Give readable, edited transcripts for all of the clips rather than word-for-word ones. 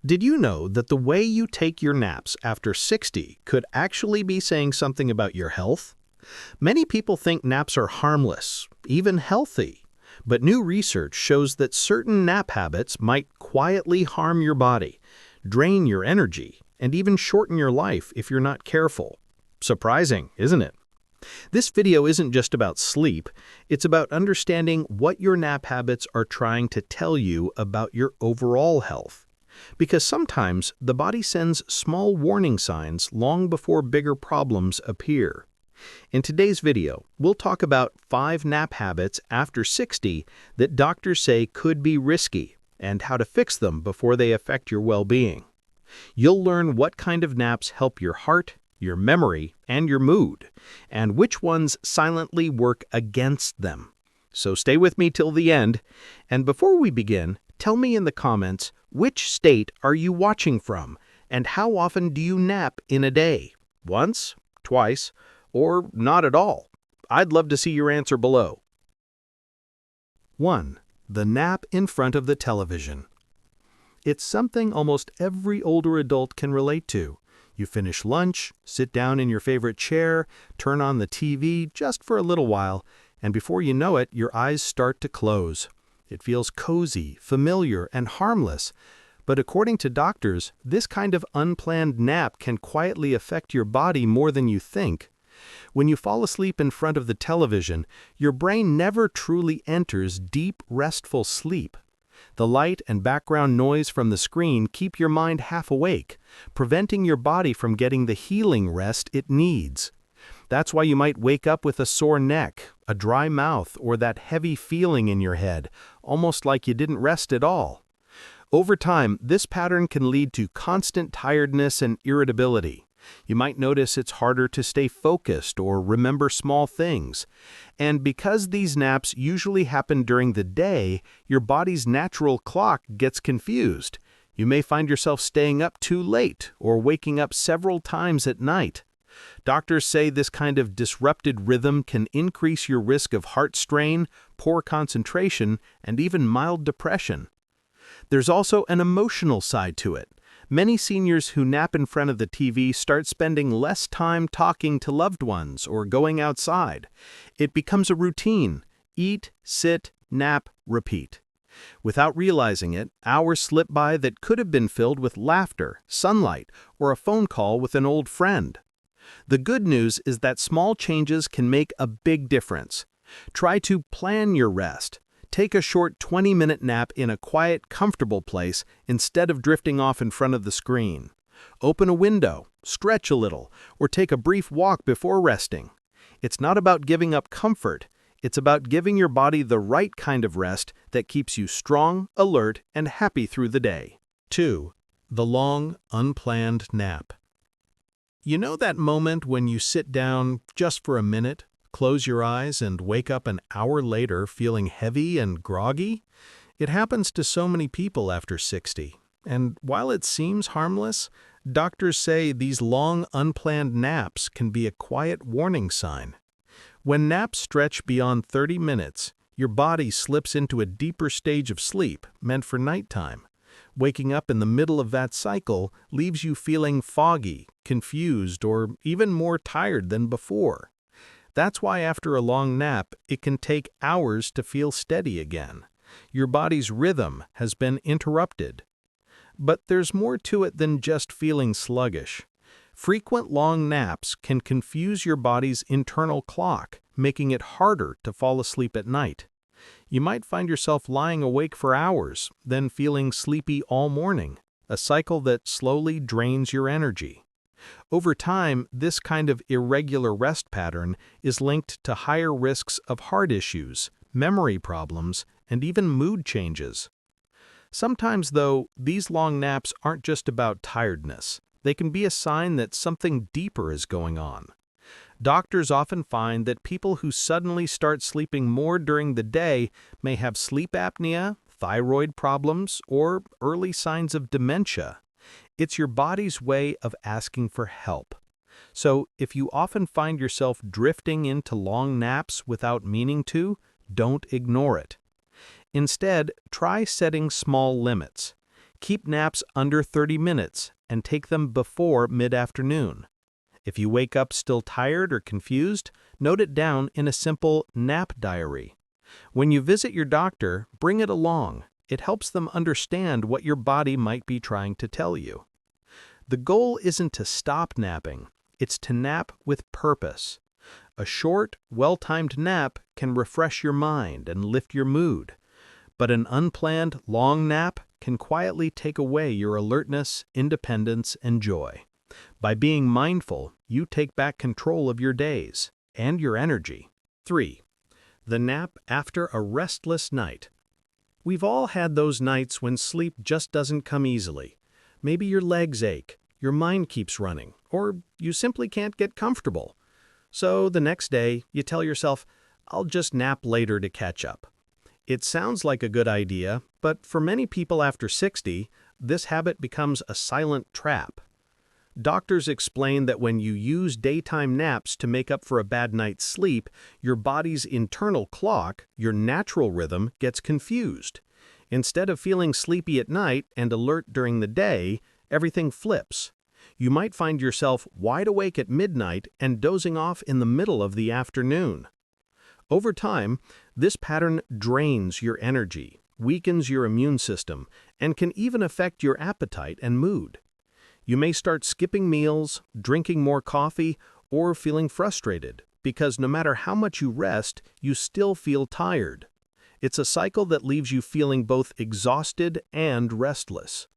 Did you know that the way you take your naps after 60 could actually be saying something about your health? Many people think naps are harmless, even healthy. But new research shows that certain nap habits might quietly harm your body, drain your energy, and even shorten your life if you're not careful. Surprising, isn't it? This video isn't just about sleep, it's about understanding what your nap habits are trying to tell you about your overall health. Because sometimes the body sends small warning signs long before bigger problems appear. In today's video, we'll talk about 5 nap habits after 60 that doctors say could be risky and how to fix them before they affect your well-being. You'll learn what kind of naps help your heart, your memory, and your mood, and which ones silently work against them. So stay with me till the end, and before we begin, tell me in the comments which state are you watching from, and how often do you nap in a day? Once, twice, or not at all? I'd love to see your answer below. 1. The nap in front of the television. It's something almost every older adult can relate to. You finish lunch, sit down in your favorite chair, turn on the TV just for a little while, and before you know it, your eyes start to close. It feels cozy, familiar, and harmless. But according to doctors, this kind of unplanned nap can quietly affect your body more than you think. When you fall asleep in front of the television, your brain never truly enters deep, restful sleep. The light and background noise from the screen keep your mind half awake, preventing your body from getting the healing rest it needs. That's why you might wake up with a sore neck, a dry mouth, or that heavy feeling in your head, almost like you didn't rest at all. Over time, this pattern can lead to constant tiredness and irritability. You might notice it's harder to stay focused or remember small things. And because these naps usually happen during the day, your body's natural clock gets confused. You may find yourself staying up too late or waking up several times at night. Doctors say this kind of disrupted rhythm can increase your risk of heart strain, poor concentration, and even mild depression. There's also an emotional side to it. Many seniors who nap in front of the TV start spending less time talking to loved ones or going outside. It becomes a routine: eat, sit, nap, repeat. Without realizing it, hours slip by that could have been filled with laughter, sunlight, or a phone call with an old friend. The good news is that small changes can make a big difference. Try to plan your rest. Take a short 20-minute nap in a quiet, comfortable place instead of drifting off in front of the screen. Open a window, stretch a little, or take a brief walk before resting. It's not about giving up comfort. It's about giving your body the right kind of rest that keeps you strong, alert, and happy through the day. 2. The long, unplanned nap. You know that moment when you sit down just for a minute, close your eyes, and wake up an hour later feeling heavy and groggy? It happens to so many people after 60. And while it seems harmless, doctors say these long, unplanned naps can be a quiet warning sign. When naps stretch beyond 30 minutes, your body slips into a deeper stage of sleep meant for nighttime. Waking up in the middle of that cycle leaves you feeling foggy, confused, or even more tired than before. That's why after a long nap, it can take hours to feel steady again. Your body's rhythm has been interrupted. But there's more to it than just feeling sluggish. Frequent long naps can confuse your body's internal clock, making it harder to fall asleep at night. You might find yourself lying awake for hours, then feeling sleepy all morning, a cycle that slowly drains your energy. Over time, this kind of irregular rest pattern is linked to higher risks of heart issues, memory problems, and even mood changes. Sometimes, though, these long naps aren't just about tiredness. They can be a sign that something deeper is going on. Doctors often find that people who suddenly start sleeping more during the day may have sleep apnea, thyroid problems, or early signs of dementia. It's your body's way of asking for help. So, if you often find yourself drifting into long naps without meaning to, don't ignore it. Instead, try setting small limits. Keep naps under 30 minutes and take them before mid-afternoon. If you wake up still tired or confused, note it down in a simple nap diary. When you visit your doctor, bring it along. It helps them understand what your body might be trying to tell you. The goal isn't to stop napping, it's to nap with purpose. A short, well-timed nap can refresh your mind and lift your mood, but an unplanned, long nap can quietly take away your alertness, independence, and joy. By being mindful, you take back control of your days and your energy. 3. The nap after a restless night. We've all had those nights when sleep just doesn't come easily. Maybe your legs ache, your mind keeps running, or you simply can't get comfortable. So the next day, you tell yourself, I'll just nap later to catch up. It sounds like a good idea, but for many people after 60, this habit becomes a silent trap. Doctors explain that when you use daytime naps to make up for a bad night's sleep, your body's internal clock, your natural rhythm, gets confused. Instead of feeling sleepy at night and alert during the day, everything flips. You might find yourself wide awake at midnight and dozing off in the middle of the afternoon. Over time, this pattern drains your energy, weakens your immune system, and can even affect your appetite and mood. You may start skipping meals, drinking more coffee, or feeling frustrated, because no matter how much you rest, you still feel tired. It's a cycle that leaves you feeling both exhausted and restless.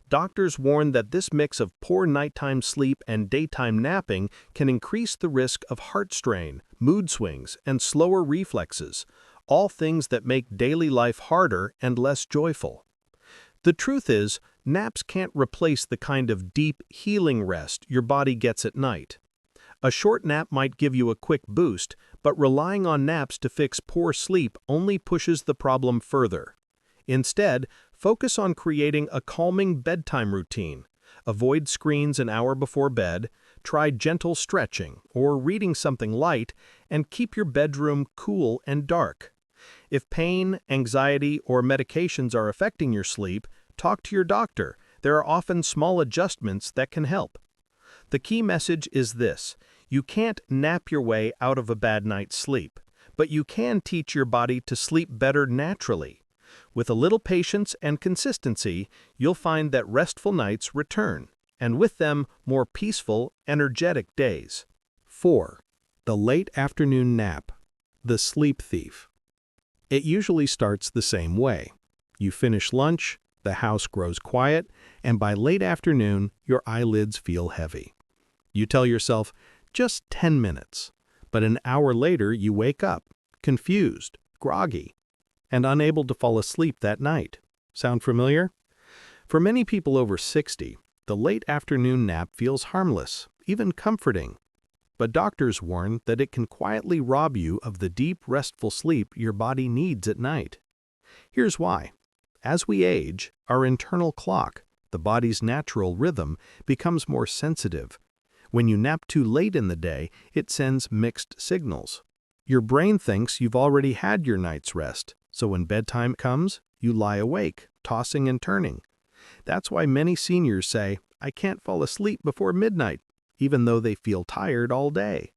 Doctors warn that this mix of poor nighttime sleep and daytime napping can increase the risk of heart strain, mood swings, and slower reflexes, all things that make daily life harder and less joyful. The truth is, naps can't replace the kind of deep, healing rest your body gets at night. A short nap might give you a quick boost, but relying on naps to fix poor sleep only pushes the problem further. Instead, focus on creating a calming bedtime routine. Avoid screens an hour before bed, try gentle stretching or reading something light, and keep your bedroom cool and dark. If pain, anxiety, or medications are affecting your sleep, talk to your doctor. There are often small adjustments that can help. The key message is this: you can't nap your way out of a bad night's sleep, but you can teach your body to sleep better naturally. With a little patience and consistency, you'll find that restful nights return, and with them, more peaceful, energetic days. 4. The late afternoon nap. The sleep thief. It usually starts the same way. You finish lunch, the house grows quiet, and by late afternoon, your eyelids feel heavy. You tell yourself, just 10 minutes. But an hour later, you wake up, confused, groggy, and unable to fall asleep that night. Sound familiar? For many people over 60, the late afternoon nap feels harmless, even comforting. But doctors warn that it can quietly rob you of the deep, restful sleep your body needs at night. Here's why. As we age, our internal clock, the body's natural rhythm, becomes more sensitive. When you nap too late in the day, it sends mixed signals. Your brain thinks you've already had your night's rest, so when bedtime comes, you lie awake, tossing and turning. That's why many seniors say, I can't fall asleep before midnight, even though they feel tired all day.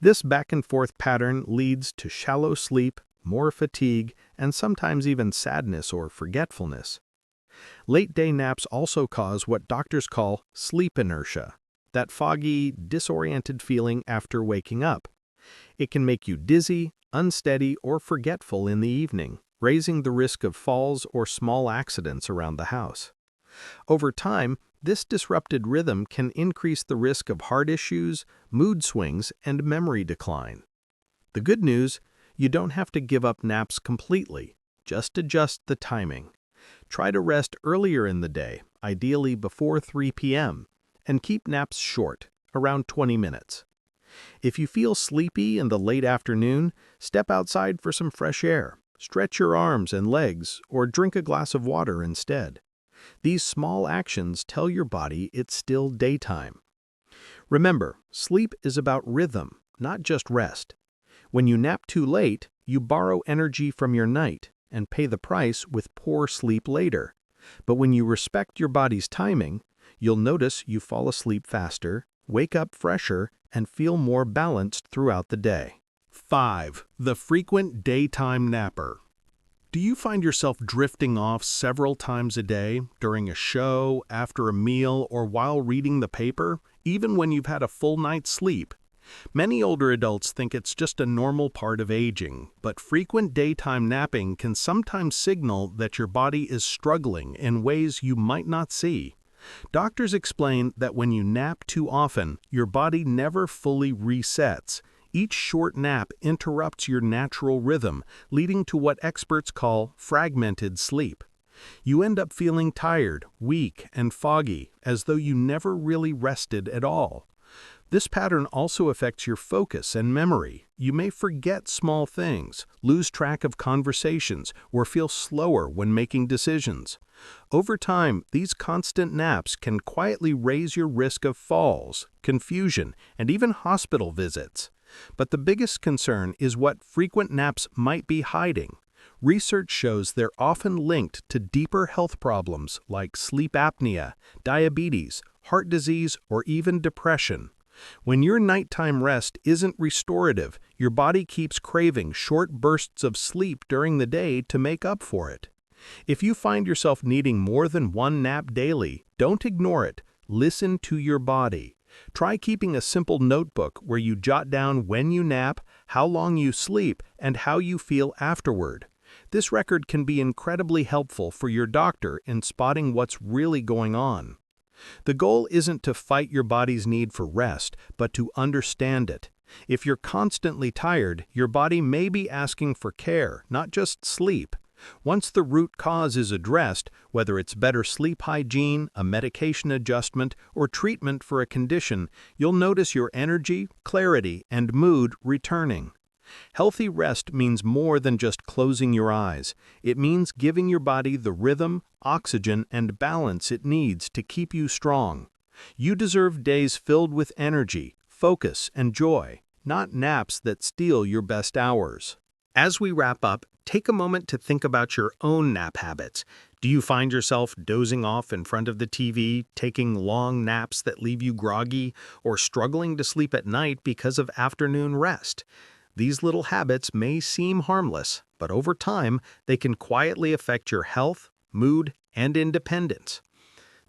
This back-and-forth pattern leads to shallow sleep, more fatigue, and sometimes even sadness or forgetfulness. Late-day naps also cause what doctors call sleep inertia, that foggy, disoriented feeling after waking up. It can make you dizzy, unsteady, or forgetful in the evening, raising the risk of falls or small accidents around the house. Over time, this disrupted rhythm can increase the risk of heart issues, mood swings, and memory decline. The good news, you don't have to give up naps completely, just adjust the timing. Try to rest earlier in the day, ideally before 3 p.m., and keep naps short, around 20 minutes. If you feel sleepy in the late afternoon, step outside for some fresh air, stretch your arms and legs, or drink a glass of water instead. These small actions tell your body it's still daytime. Remember, sleep is about rhythm, not just rest. When you nap too late, you borrow energy from your night and pay the price with poor sleep later. But when you respect your body's timing, you'll notice you fall asleep faster, wake up fresher, and feel more balanced throughout the day. 5. The frequent daytime napper. Do you find yourself drifting off several times a day, during a show, after a meal, or while reading the paper, even when you've had a full night's sleep? Many older adults think it's just a normal part of aging, but frequent daytime napping can sometimes signal that your body is struggling in ways you might not see. Doctors explain that when you nap too often, your body never fully resets. Each short nap interrupts your natural rhythm, leading to what experts call fragmented sleep. You end up feeling tired, weak, and foggy, as though you never really rested at all. This pattern also affects your focus and memory. You may forget small things, lose track of conversations, or feel slower when making decisions. Over time, these constant naps can quietly raise your risk of falls, confusion, and even hospital visits. But the biggest concern is what frequent naps might be hiding. Research shows they're often linked to deeper health problems like sleep apnea, diabetes, heart disease, or even depression. When your nighttime rest isn't restorative, your body keeps craving short bursts of sleep during the day to make up for it. If you find yourself needing more than one nap daily, don't ignore it. Listen to your body. Try keeping a simple notebook where you jot down when you nap, how long you sleep, and how you feel afterward. This record can be incredibly helpful for your doctor in spotting what's really going on. The goal isn't to fight your body's need for rest, but to understand it. If you're constantly tired, your body may be asking for care, not just sleep. Once the root cause is addressed, whether it's better sleep hygiene, a medication adjustment, or treatment for a condition, you'll notice your energy, clarity, and mood returning. Healthy rest means more than just closing your eyes. It means giving your body the rhythm, oxygen, and balance it needs to keep you strong. You deserve days filled with energy, focus, and joy, not naps that steal your best hours. As we wrap up, take a moment to think about your own nap habits. Do you find yourself dozing off in front of the TV, taking long naps that leave you groggy, or struggling to sleep at night because of afternoon rest? These little habits may seem harmless, but over time, they can quietly affect your health, mood, and independence.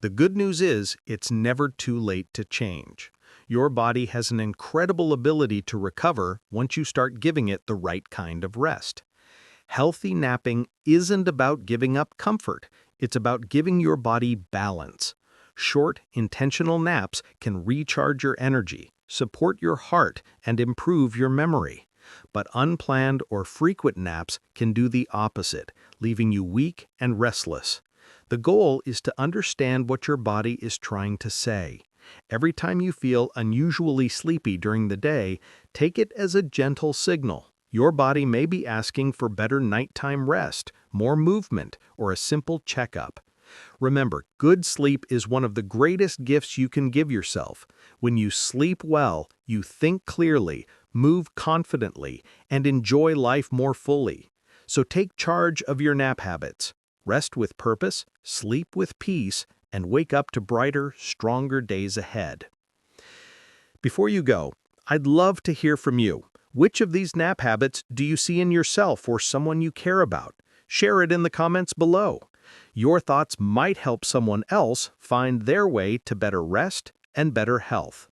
The good news is, it's never too late to change. Your body has an incredible ability to recover once you start giving it the right kind of rest. Healthy napping isn't about giving up comfort. It's about giving your body balance. Short, intentional naps can recharge your energy, support your heart, and improve your memory. But unplanned or frequent naps can do the opposite, leaving you weak and restless. The goal is to understand what your body is trying to say. Every time you feel unusually sleepy during the day, take it as a gentle signal. Your body may be asking for better nighttime rest, more movement, or a simple checkup. Remember, good sleep is one of the greatest gifts you can give yourself. When you sleep well, you think clearly, move confidently, and enjoy life more fully. So take charge of your nap habits. Rest with purpose, sleep with peace, and wake up to brighter, stronger days ahead. Before you go, I'd love to hear from you. Which of these nap habits do you see in yourself or someone you care about? Share it in the comments below. Your thoughts might help someone else find their way to better rest and better health.